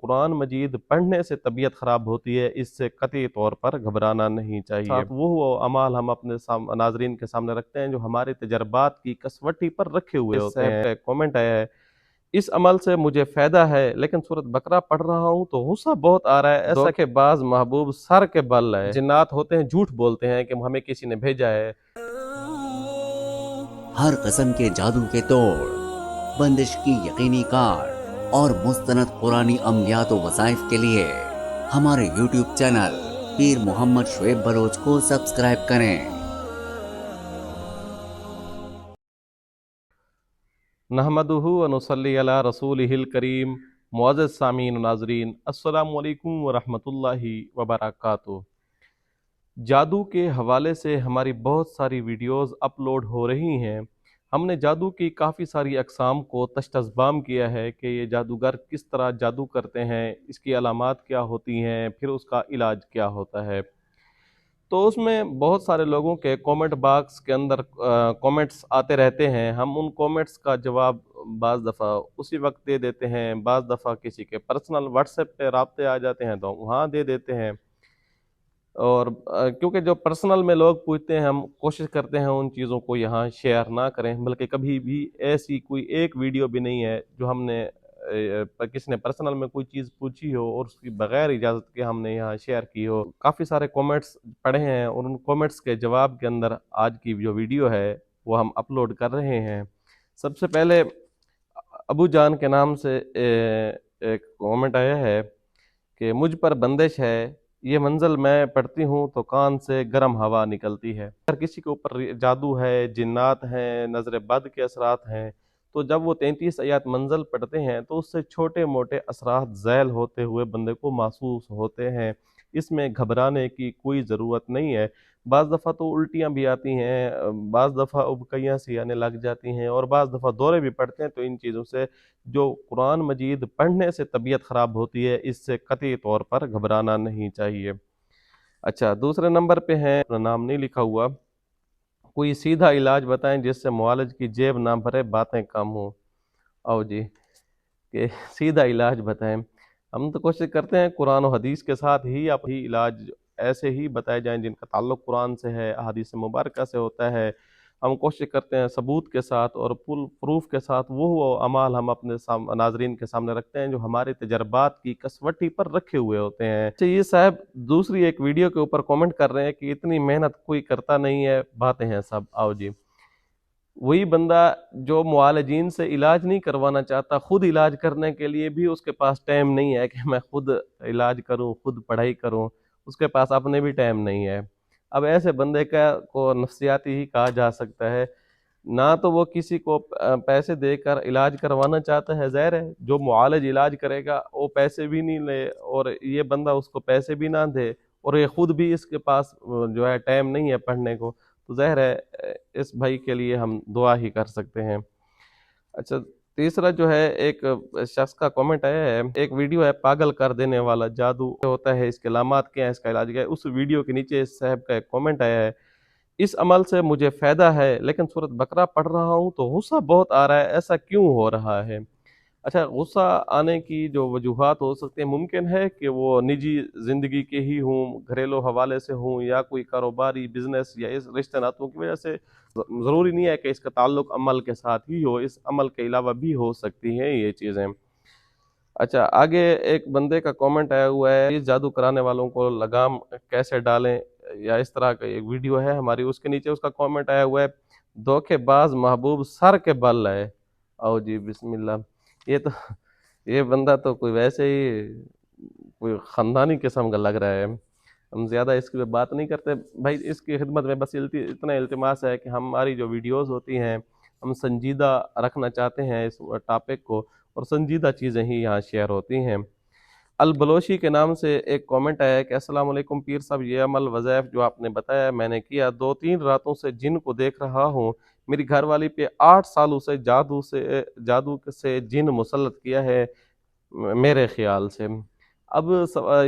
कुरान मजीद पढ़ने से तबीयत ख़राब होती है, इससे कतई तौर पर घबराना नहीं चाहिए। साथ वो अमाल हम अपने नाज़रीन के सामने रखते हैं जो हमारे तजर्बात की कसवटी पर रखे हुए होते हैं। का कमेंट आया है, इस अमल से मुझे फ़ायदा है लेकिन सूरत बकरा पढ़ रहा हूँ तो गुस्सा बहुत आ रहा है। ऐसा के बाज़ महबूब सर के बल है, जिन्नात होते हैं झूठ बोलते हैं कि हमें किसी ने भेजा है। हर किस्म के जादू के तोड़, बंदिश की यकीनी कार और मुस्तनद कुरानी अमलियात व वज़ाइफ के लिए हमारे YouTube चैनल पीर मोहम्मद शुएब बलोच को सब्सक्राइब करें। नहमदुहु व नुसल्ली अला रसूलिहिल करीम। मुअज़्ज़ज़ सामीन व नाज़रीन, अस्सलामु अलैकुम व रहमतुल्लाहि व बरकातुहू। जादू के हवाले से हमारी बहुत सारी वीडियोस अपलोड हो रही हैं। हमने जादू की काफ़ी सारी अक़साम को तश्तज़बाम किया है कि ये जादूगर किस तरह जादू करते हैं, इसकी अलामात क्या होती हैं, फिर उसका इलाज क्या होता है। तो उसमें बहुत सारे लोगों के कमेंट बॉक्स के अंदर कमेंट्स आते रहते हैं। हम उन कमेंट्स का जवाब बाज़ दफ़ा उसी वक्त दे देते हैं, बाज़ दफ़ा किसी के पर्सनल व्हाट्सएप पे राब्ते आ जाते हैं तो वहाँ दे देते हैं। और क्योंकि जो पर्सनल में लोग पूछते हैं, हम कोशिश करते हैं उन चीज़ों को यहाँ शेयर ना करें, बल्कि कभी भी ऐसी कोई एक वीडियो भी नहीं है जो हमने किसी ने पर्सनल में कोई चीज़ पूछी हो और उसकी बगैर इजाज़त के हमने यहाँ शेयर की हो। काफ़ी सारे कमेंट्स पढ़े हैं और उन कमेंट्स के जवाब के अंदर आज की जो वीडियो है वो हम अपलोड कर रहे हैं। सबसे पहले अबू जान के नाम से एक कमेंट आया है कि मुझ पर बंदिश है, ये मंज़िल मैं पढ़ती हूँ तो कान से गर्म हवा निकलती है। अगर किसी के ऊपर जादू है, जिन्नात हैं, नज़र बद के असरात हैं, तो जब वो 33 आयत मंज़िल पढ़ते हैं तो उससे छोटे मोटे असरात ज़ैल होते हुए बंदे को महसूस होते हैं। इसमें घबराने की कोई ज़रूरत नहीं है। बाज़ दफ़ा तो उल्टियाँ भी आती हैं, बाज़ दफ़ा उबकाइयाँ सी आने लग जाती हैं और बाज़ दफ़ा दौरे भी पड़ते हैं। तो इन चीज़ों से, जो कुरान मजीद पढ़ने से तबीयत ख़राब होती है, इससे कतई तौर पर घबराना नहीं चाहिए। अच्छा, दूसरे नंबर पे हैं, अपना नाम नहीं लिखा हुआ, कोई सीधा इलाज बताएं जिससे मुआलिज की जेब ना भरे बातें कम हो। आओ जी, कि सीधा इलाज बताएं। हम तो कोशिश करते हैं कुरान और हदीस के साथ ही आप ही इलाज ऐसे ही बताए जाएं जिनका ताल्लुक़ कुरान से है, अहादीस मुबारका से होता है। हम कोशिश करते हैं सबूत के साथ और पुल प्रूफ के साथ वो अमाल हम अपने नाजरीन के सामने रखते हैं जो हमारे तजर्बात की कसवटी पर रखे हुए होते हैं। अच्छा, ये साहब दूसरी एक वीडियो के ऊपर कमेंट कर रहे हैं कि इतनी मेहनत कोई करता नहीं है, बातें हैं सब। आओ जी, वही बंदा जो मुआलिजीन से इलाज नहीं करवाना चाहता, खुद इलाज करने के लिए भी उसके पास टाइम नहीं है कि मैं खुद इलाज करूं, खुद पढ़ाई करूं, उसके पास अपने भी टाइम नहीं है। अब ऐसे बंदे का को नफ्सियाती ही कहा जा सकता है। ना तो वो किसी को पैसे देकर इलाज करवाना चाहता है, ज़ाहिर है जो मुआलिज इलाज करेगा वो पैसे भी नहीं ले, और ये बंदा उसको पैसे भी ना दे और ये खुद भी इसके पास जो है टाइम नहीं है पढ़ने को, तो ज़ाहिर है इस भाई के लिए हम दुआ ही कर सकते हैं। अच्छा, तीसरा जो है, एक शख्स का कमेंट आया है, एक वीडियो है पागल कर देने वाला जादू होता है, इसके अलामात क्या है, इसका इलाज क्या है। उस वीडियो के नीचे इस साहब का एक कमेंट आया है, इस अमल से मुझे फ़ायदा है लेकिन सूरत बकरा पढ़ रहा हूँ तो गुस्सा बहुत आ रहा है, ऐसा क्यों हो रहा है। अच्छा, गुस्सा आने की जो वजूहात हो सकती हैं, मुमकिन है कि वो निजी ज़िंदगी के ही हों, घरेलू हवाले से हों, या कोई कारोबारी बिज़नेस या इस रिश्ते नातों की वजह से। ज़रूरी नहीं है कि इसका ताल्लुक़ अमल के साथ ही हो, इस अमल के अलावा भी हो सकती हैं ये चीज़ें। अच्छा, आगे एक बंदे का कमेंट आया हुआ है, इस जादू कराने वालों को लगाम कैसे डालें, या इस तरह का एक वीडियो है हमारी, उसके नीचे उसका कमेंट आया हुआ है, धोखेबाज महबूब सर के बल है। आओ जी, बिस्मिल्लाह। ये तो ये बंदा तो कोई वैसे ही कोई ख़ानदानी किस्म का लग रहा है। हम ज़्यादा इसकी पे बात नहीं करते भाई, इसकी खिदमत में बस इतना इल्तिमास है कि हमारी जो वीडियोस होती हैं, हम संजीदा रखना चाहते हैं इस टॉपिक को, और संजीदा चीज़ें ही यहाँ शेयर होती हैं। अल बलोशी के नाम से एक कमेंट आया है कि अस्सलाम वालेकुम पीर साहब, ये अमल वज़ाइफ जो आपने बताया मैंने किया, 2-3 रातों से जिन को देख रहा हूँ। मेरी घरवाली पे 8 सालों से जादू से जिन मुसल्लत किया है, मेरे ख़्याल से। अब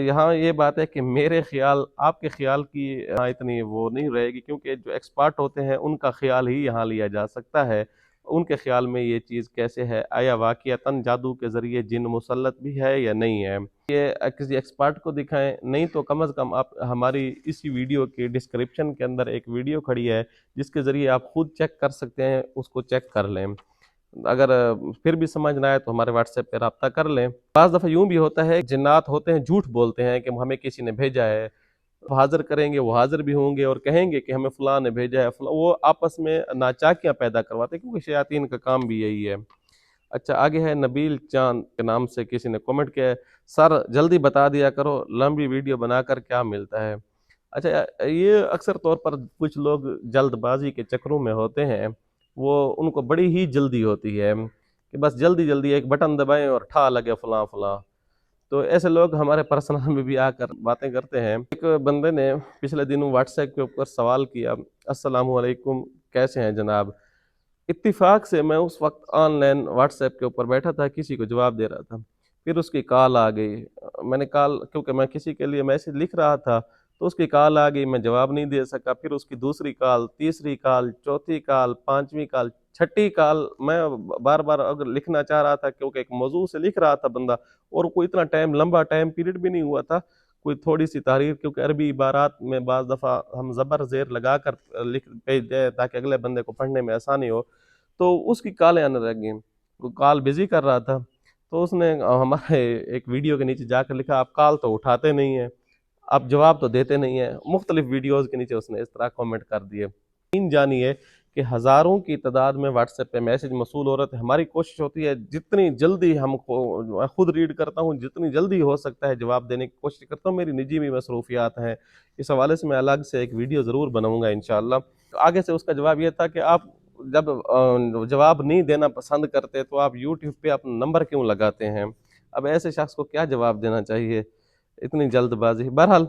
यहाँ ये बात है कि मेरे ख़्याल, आपके ख़्याल की यहाँ इतनी वो नहीं रहेगी, क्योंकि जो एक्सपर्ट होते हैं उनका ख़्याल ही यहाँ लिया जा सकता है। उनके ख्याल में ये चीज़ कैसे है, आया वाक़ियतन जादू के ज़रिए जिन मुसल्लत भी है या नहीं है। ये किसी एक्सपर्ट को दिखाएं, नहीं तो कम से कम आप हमारी इसी वीडियो के डिस्क्रिप्शन के अंदर एक वीडियो खड़ी है जिसके ज़रिए आप खुद चेक कर सकते हैं, उसको चेक कर लें। अगर फिर भी समझ ना आए तो हमारे व्हाट्सएप पे रब्ता कर लें। बाज़ दफ़ा यूँ भी होता है जिन्नात होते हैं झूठ बोलते हैं कि हमें किसी ने भेजा है, हाज़िर करेंगे, वो हाज़िर भी होंगे और कहेंगे कि हमें फ़लाँ ने भेजा है, वो आपस में नाचाकियाँ पैदा करवाते हैं क्योंकि शयातीन का काम भी यही है। अच्छा, आगे है नबील चांद के नाम से किसी ने कमेंट किया है, सर जल्दी बता दिया करो लंबी वीडियो बनाकर क्या मिलता है। अच्छा, ये अक्सर तौर पर कुछ लोग जल्दबाजी के चक्करों में होते हैं, वो उनको बड़ी ही जल्दी होती है कि बस जल्दी जल्दी एक बटन दबाएं और ठा लगे फलां फलां। तो ऐसे लोग हमारे पर्सनल में भी आकर बातें करते हैं। एक बंदे ने पिछले दिनों व्हाट्सएप के ऊपर सवाल किया, अस्सलामु अलैकुम, कैसे हैं जनाब। इत्तिफाक से मैं उस वक्त ऑनलाइन व्हाट्सएप के ऊपर बैठा था, किसी को जवाब दे रहा था, फिर उसकी कॉल आ गई। मैंने कॉल, क्योंकि मैं किसी के लिए मैसेज लिख रहा था तो उसकी कॉल आ गई, मैं जवाब नहीं दे सका। फिर उसकी दूसरी कॉल, तीसरी कॉल, चौथी कॉल, पांचवी कॉल, छठी कॉल। मैं बार बार अगर लिखना चाह रहा था क्योंकि एक मौजू से लिख रहा था बंदा, और कोई इतना टाइम, लंबा टाइम पीरियड भी नहीं हुआ था, कोई थोड़ी सी तारीफ, क्योंकि अरबी इबारात में बाज़ दफ़ा हम ज़बर ज़ेर लगा कर लिख भेज दें ताकि अगले बंदे को पढ़ने में आसानी हो। तो उसकी कॉलें आने लग गई, वो कॉल बिजी कर रहा था, तो उसने हमारे एक वीडियो के नीचे जाकर लिखा, आप कॉल तो उठाते नहीं हैं, आप जवाब तो देते नहीं हैं। मुख्तलिफ वीडियोज़ के नीचे उसने इस तरह कमेंट कर दिए। यकीन जानिए कि हज़ारों की तादाद में व्हाट्सएप पे मैसेज मौसूल हो रहे थे। हमारी कोशिश होती है जितनी जल्दी हमको, मैं खुद रीड करता हूँ, जितनी जल्दी हो सकता है जवाब देने की कोशिश करता हूँ। मेरी निजी भी मसरूफियात हैं, इस हवाले से मैं अलग से एक वीडियो ज़रूर बनाऊँगा इंशाअल्लाह। आगे से उसका जवाब ये था कि आप जब जवाब नहीं देना पसंद करते तो आप यूट्यूब पे अपना नंबर क्यों लगाते हैं। अब ऐसे शख्स को क्या जवाब देना चाहिए, इतनी जल्दबाजी। बहरहाल,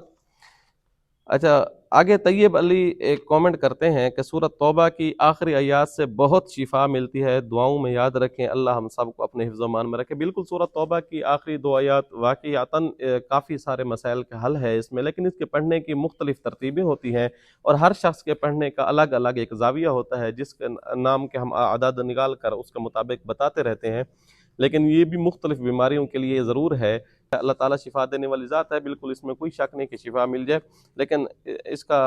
अच्छा, आगे तैयब अली एक कमेंट करते हैं कि सूरत तौबा की आखिरी आयात से बहुत शिफा मिलती है, दुआओं में याद रखें, अल्लाह हम सब को अपने हिफ्ज़-ओ-मान में रखे। बिल्कुल, सूरत तौबा की आखिरी दो आयात वाक़ियतन काफ़ी सारे मसाइल का हल है इसमें, लेकिन इसके पढ़ने की मुख्तलिफ तरतीबें होती हैं और हर शख्स के पढ़ने का अलग अलग एक ज़ाविया होता है जिसके नाम के हम अदद निकाल कर उसके मुताबिक बताते रहते हैं। लेकिन ये भी मुख्तलिफ बीमारियों के लिए ज़रूर है। अल्लाह ताला शिफा देने वाली ज़ात है, बिल्कुल इसमें कोई शक नहीं कि शिफा मिल जाए, लेकिन इसका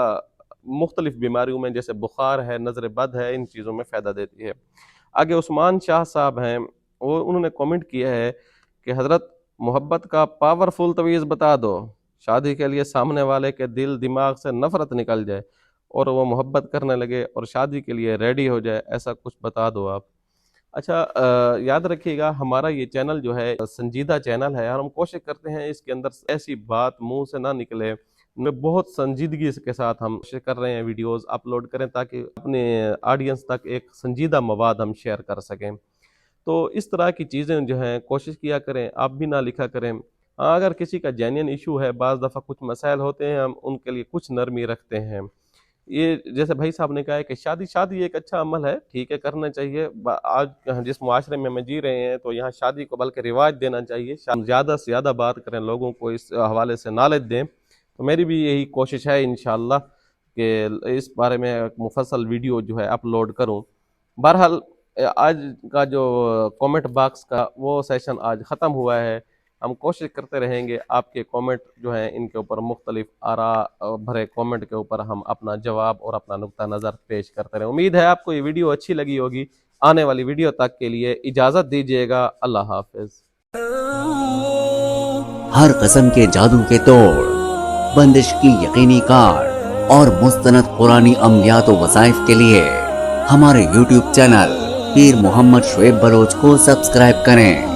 मुख्तलिफ बीमारियों में जैसे बुखार है, नज़र बद है, इन चीज़ों में फ़ायदा देती है। आगे उस्मान शाह साहब हैं, वो उन्होंने कमेंट किया है कि हज़रत मोहब्बत का पावरफुल तवीज़ बता दो, शादी के लिए सामने वाले के दिल दिमाग से नफ़रत निकल जाए और वो मोहब्बत करने लगे और शादी के लिए रेडी हो जाए, ऐसा कुछ बता दो आप। अच्छा, याद रखिएगा हमारा ये चैनल जो है संजीदा चैनल है और हम कोशिश करते हैं इसके अंदर ऐसी बात मुंह से ना निकले। मैं बहुत संजीदगी के साथ हम कोशिश कर रहे हैं वीडियोस अपलोड करें ताकि अपने ऑडियंस तक एक संजीदा मवाद हम शेयर कर सकें। तो इस तरह की चीज़ें जो हैं कोशिश किया करें, आप भी ना लिखा करें। हाँ, अगर किसी का जेन्युइन इशू है, बाज़ दफ़ा कुछ मसाइल होते हैं, हम उनके लिए कुछ नरमी रखते हैं। ये जैसे भाई साहब ने कहा है कि शादी एक अच्छा अमल है, ठीक है, करना चाहिए। आज जिस मुआशरे में हम जी रहे हैं तो यहाँ शादी को बल्कि रिवाज देना चाहिए, ज़्यादा से ज़्यादा बात करें, लोगों को इस हवाले से नॉलेज दें। तो मेरी भी यही कोशिश है इंशाअल्लाह कि इस बारे में एक मुफस्सल वीडियो जो है अपलोड करूँ। बहरहाल, आज का जो कमेंट बॉक्स का वो सेशन आज ख़त्म हुआ है। हम कोशिश करते रहेंगे आपके कमेंट जो हैं इनके ऊपर मुख्तलिफ आरा भरे कमेंट के ऊपर हम अपना जवाब और अपना नुक्ता नज़र पेश करते रहें। उम्मीद है आपको ये वीडियो अच्छी लगी होगी। आने वाली वीडियो तक के लिए इजाज़त दीजिएगा। अल्लाह हाफिज़। हर किस्म के जादू के तोड़, बंदिश की यकीनी कार और मुस्तनद कुरानी अमलियात व वज़ाइफ के लिए हमारे YouTube चैनल पीर मोहम्मद शुएब बलोच को सब्सक्राइब करें।